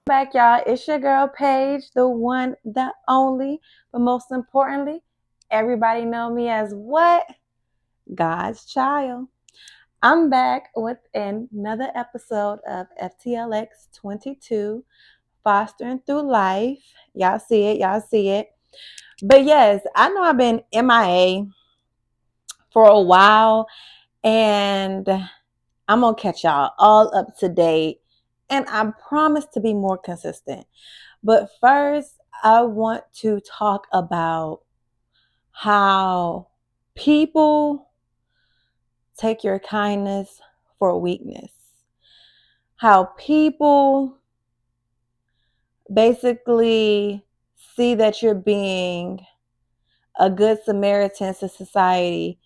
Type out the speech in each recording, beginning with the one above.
Back, y'all. It's your girl Paige, the one, the only, but most importantly, everybody know me as what? God's child. I'm back with another episode of FTLX 22, Fostering Through Life. Y'all see it, y'all see it. But yes, I know I've been MIA for a while, and I'm gonna catch y'all all up to date, and I promise to be more consistent. But first, I want to talk about how people take your kindness for weakness. How people basically see that you're being a good Samaritan to society,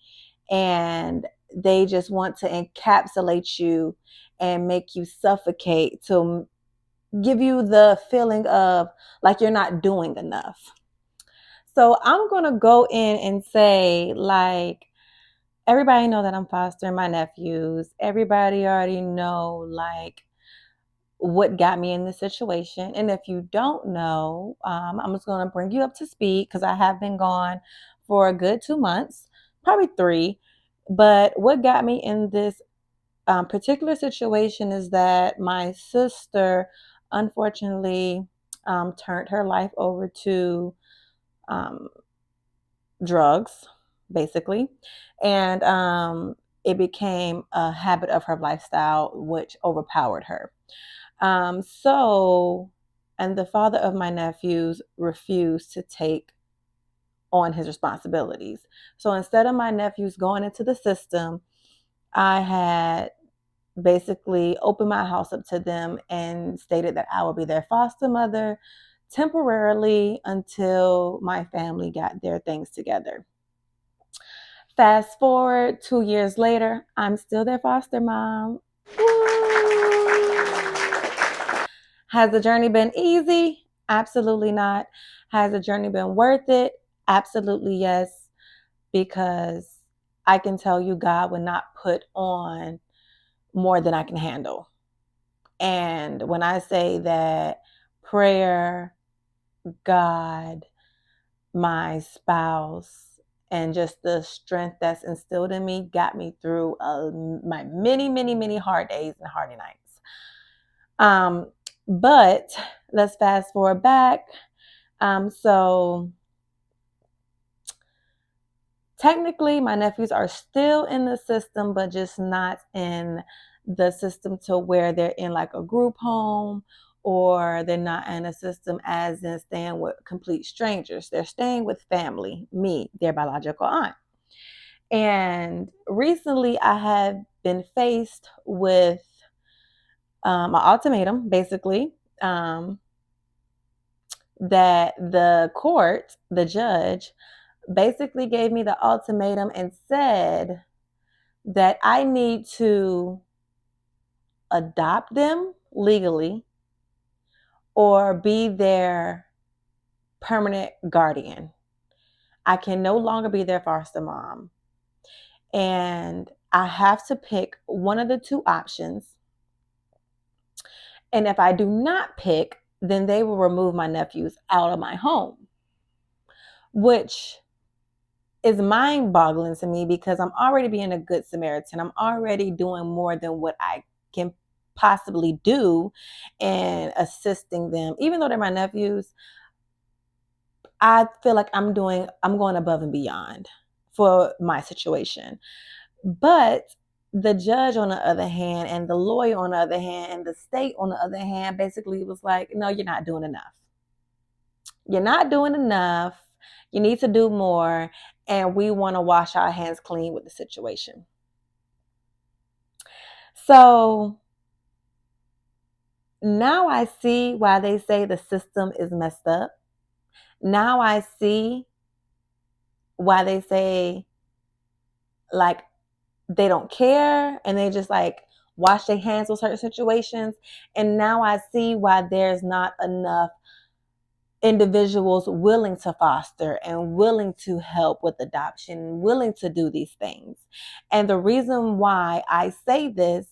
and they just want to encapsulate you and make you suffocate to give you the feeling of like you're not doing enough. So I'm going to go in and say, like, everybody know that I'm fostering my nephews. Everybody already know, like, what got me in this situation. And if you don't know, I'm just going to bring you up to speed because I have been gone for a good 2 months, probably 3. But what got me in this particular situation is that my sister, unfortunately, turned her life over to um, drugs, basically. And it became a habit of her lifestyle, which overpowered her. So, and the father of my nephews refused to take on his responsibilities. So instead of my nephews going into the system, I had basically opened my house up to them and stated that I would be their foster mother temporarily until my family got their things together. Fast forward 2 years later, I'm still their foster mom. Has the journey been easy? Absolutely not. Has the journey been worth it? Absolutely yes. Because I can tell you, God would not put on more than I can handle. And when I say that, prayer, God, my spouse, and just the strength that's instilled in me got me through my many, many, many hard days and hardy nights. But let's fast forward back. So technically, my nephews are still in the system, but just not in the system to where they're in like a group home, or they're not in a system as in staying with complete strangers. They're staying with family, me, their biological aunt. And recently, I have been faced with an ultimatum, basically, that the court, the judge, basically gave me the ultimatum and said that I need to adopt them legally or be their permanent guardian. I can no longer be their foster mom. And I have to pick one of the two options. And if I do not pick, then they will remove my nephews out of my home, which is mind-boggling to me because I'm already being a good Samaritan. I'm already doing more than what I can possibly do in assisting them. Even though they're my nephews, I feel like I'm going above and beyond for my situation. But the judge on the other hand, and the lawyer on the other hand, and the state on the other hand, basically was like, no, you're not doing enough. You're not doing enough. You need to do more. And we want to wash our hands clean with the situation. So now I see why they say the system is messed up. Now I see why they say, like, they don't care and they just like wash their hands with certain situations. And now I see why there's not enough individuals willing to foster and willing to help with adoption, willing to do these things. And the reason why I say this,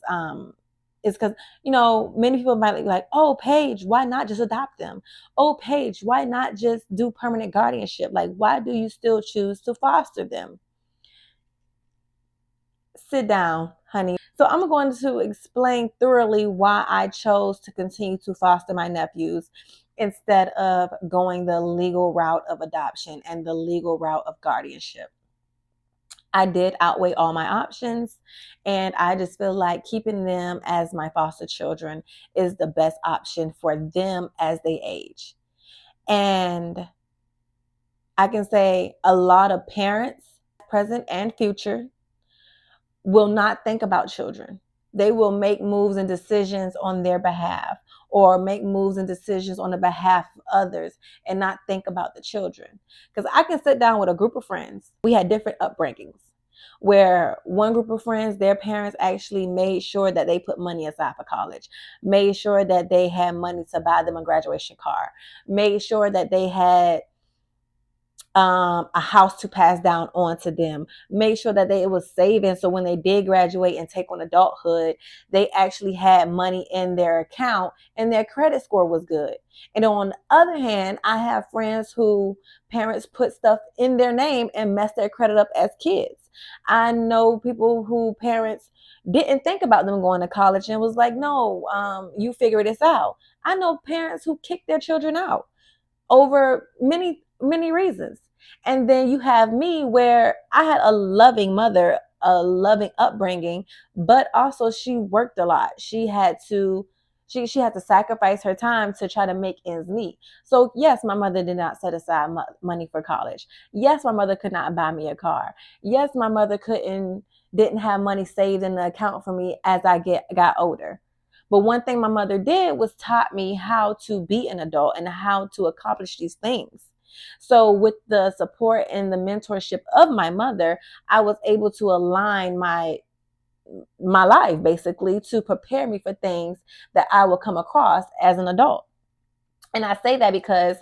is because, many people might be like, oh, Paige, why not just adopt them? Oh, Paige, why not just do permanent guardianship? Like, why do you still choose to foster them? Sit down, honey. So I'm going to explain thoroughly why I chose to continue to foster my nephews instead of going the legal route of adoption and the legal route of guardianship. I did outweigh all my options, and I just feel like keeping them as my foster children is the best option for them as they age. And I can say a lot of parents, present and future, will not think about children. They will make moves and decisions on their behalf, or make moves and decisions on the behalf of others, and not think about the children. Because I can sit down with a group of friends. We had different upbringings, where one group of friends, their parents actually made sure that they put money aside for college, made sure that they had money to buy them a graduation car, made sure that they had a house to pass down on to them, make sure that it was saving, so when they did graduate and take on adulthood, they actually had money in their account and their credit score was good. And on the other hand, I have friends who parents put stuff in their name and mess their credit up as kids. I know people who parents didn't think about them going to college and was like, no, you figure this out. I know parents who kicked their children out over many reasons. And then you have me, where I had a loving mother, a loving upbringing, but also she worked a lot. She had to sacrifice her time to try to make ends meet. So yes, my mother did not set aside money for college. Yes, my mother could not buy me a car. Yes, my mother didn't have money saved in the account for me as I got older. But one thing my mother did was taught me how to be an adult and how to accomplish these things. So with the support and the mentorship of my mother, I was able to align my life basically to prepare me for things that I will come across as an adult. And I say that because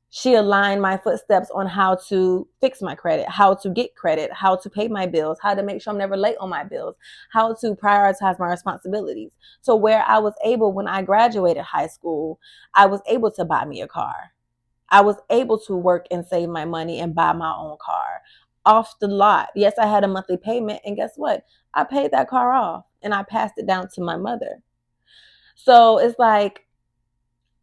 she aligned my footsteps on how to fix my credit, how to get credit, how to pay my bills, how to make sure I'm never late on my bills, how to prioritize my responsibilities. So where I was able, when I graduated high school, I was able to buy me a car. I was able to work and save my money and buy my own car off the lot. Yes, I had a monthly payment, and guess what? I paid that car off and I passed it down to my mother. So it's like,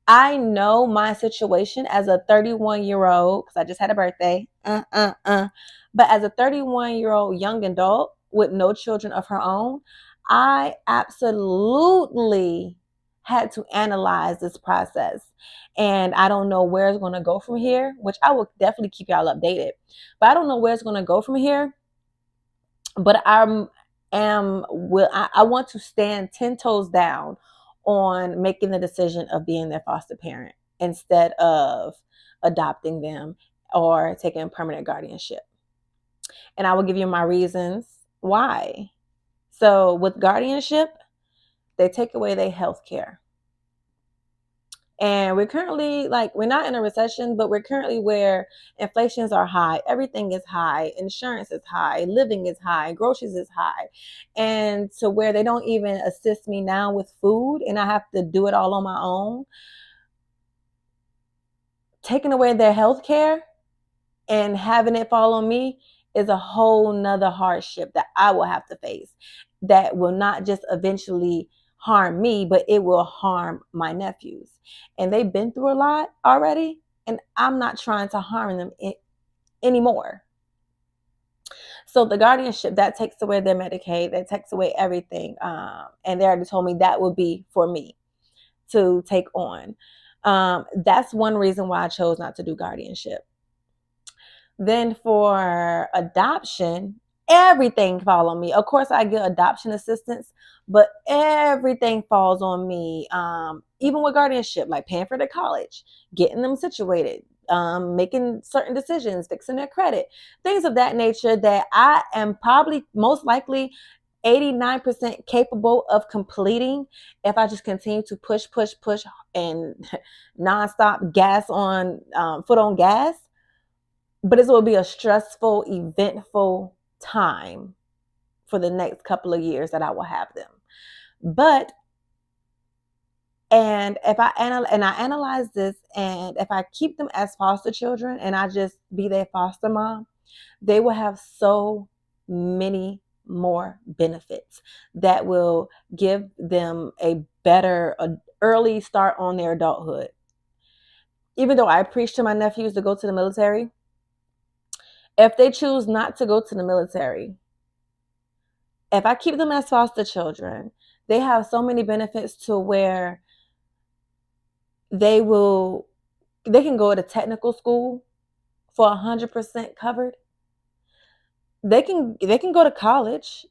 I know my situation as a 31-year-old, because I just had a birthday. But as a 31-year-old young adult with no children of her own, I absolutely had to analyze this process. And I don't know where it's going to go from here, which I will definitely keep y'all updated. But I don't know where it's going to go from here. But I want to stand 10 toes down on making the decision of being their foster parent instead of adopting them or taking permanent guardianship. And I will give you my reasons why. So with guardianship, they take away their health care. And we're currently, we're not in a recession, but we're currently where inflations are high. Everything is high. Insurance is high. Living is high. Groceries is high. And to where they don't even assist me now with food and I have to do it all on my own. Taking away their health care and having it fall on me is a whole nother hardship that I will have to face, that will not just eventually harm me, but it will harm my nephews. And they've been through a lot already, and I'm not trying to harm them anymore. So the guardianship, that takes away their Medicaid, that takes away everything. And they already told me that would be for me to take on. That's one reason why I chose not to do guardianship. Then for adoption, everything falls on me. Of course, I get adoption assistance, but everything falls on me. Even with guardianship, like paying for their college, getting them situated, making certain decisions, fixing their credit, things of that nature that I am probably most likely 89% capable of completing if I just continue to push and nonstop foot on gas. But it will be a stressful, eventful time for the next couple of years that I will have them. But And if I analyze this, and if I keep them as foster children and I just be their foster mom, they will have so many more benefits that will give them a better early start on their adulthood. Even though I preach to my nephews to go to the military, if they choose not to go to the military, if I keep them as foster children, they have so many benefits to where they can go to technical school for 100% covered. They can go to college,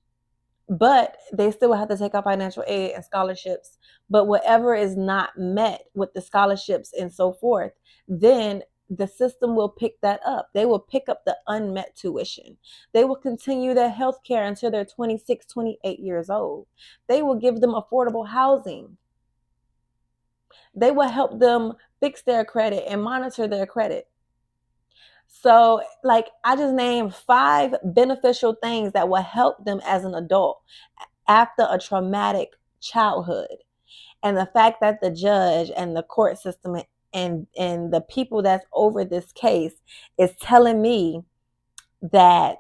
but they still have to take out financial aid and scholarships. But whatever is not met with the scholarships and so forth, then the system will pick that up. They will pick up the unmet tuition. They will continue their health care until they're 26, 28 years old. They will give them affordable housing. They will help them fix their credit and monitor their credit. So, like, I just named 5 beneficial things that will help them as an adult after a traumatic childhood. And the fact that the judge and the court system and the people that's over this case is telling me that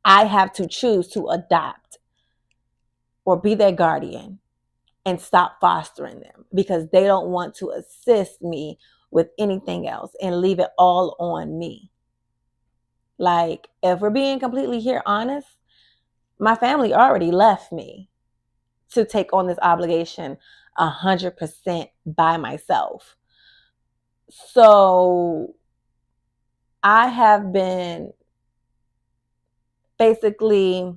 I have to choose to adopt or be their guardian and stop fostering them because they don't want to assist me with anything else and leave it all on me. Like, if we're being completely here honest, my family already left me to take on this obligation 100% by myself. So I have been basically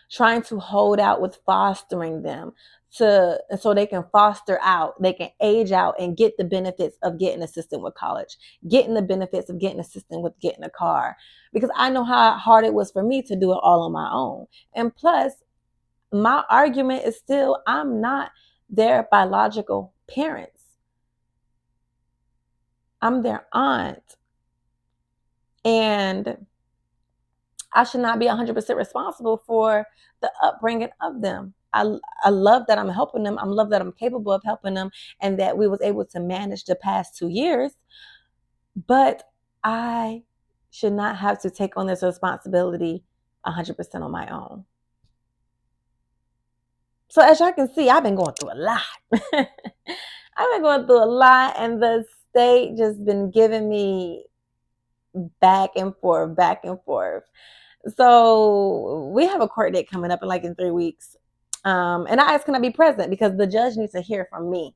trying to hold out with fostering them so they can foster out, they can age out and get the benefits of getting assistance with college, getting the benefits of getting assistance with getting a car, because I know how hard it was for me to do it all on my own. And plus, my argument is still, I'm not their biological parents. I'm their aunt. And I should not be 100% responsible for the upbringing of them. I love that I'm helping them. I love that I'm capable of helping them and that we was able to manage the past 2 years. But I should not have to take on this responsibility 100% on my own. So as y'all can see, I've been going through a lot. I've been going through a lot, and the state just been giving me back and forth, back and forth. So we have a court date coming up in 3 weeks. And I asked, can I be present? Because the judge needs to hear from me.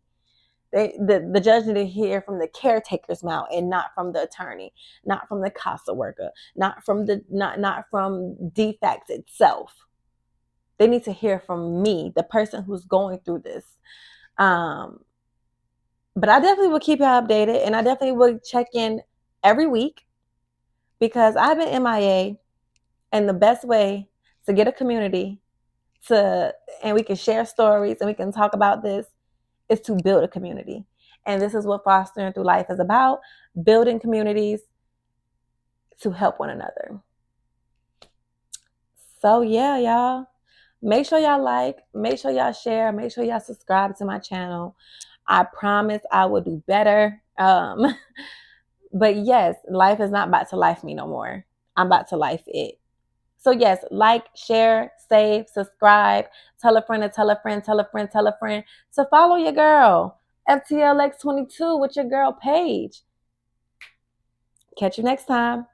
The judge needs to hear from the caretaker's mouth and not from the attorney, not from the CASA worker, not from DFACS itself. They need to hear from me, the person who's going through this. But I definitely will keep you updated, and I definitely will check in every week because I've been MIA, and the best way to get a community and we can share stories and we can talk about this is to build a community. And this is what Fostering Through Life is about, building communities to help one another. So yeah, y'all, make sure y'all like, make sure y'all share, make sure y'all subscribe to my channel. I promise I will do better. But yes, life is not about to life me no more. I'm about to life it. So yes, like, share, save, subscribe, tell a friend to tell a friend, tell a friend, tell a friend to follow your girl, FTLX22 with your girl Paige. Catch you next time.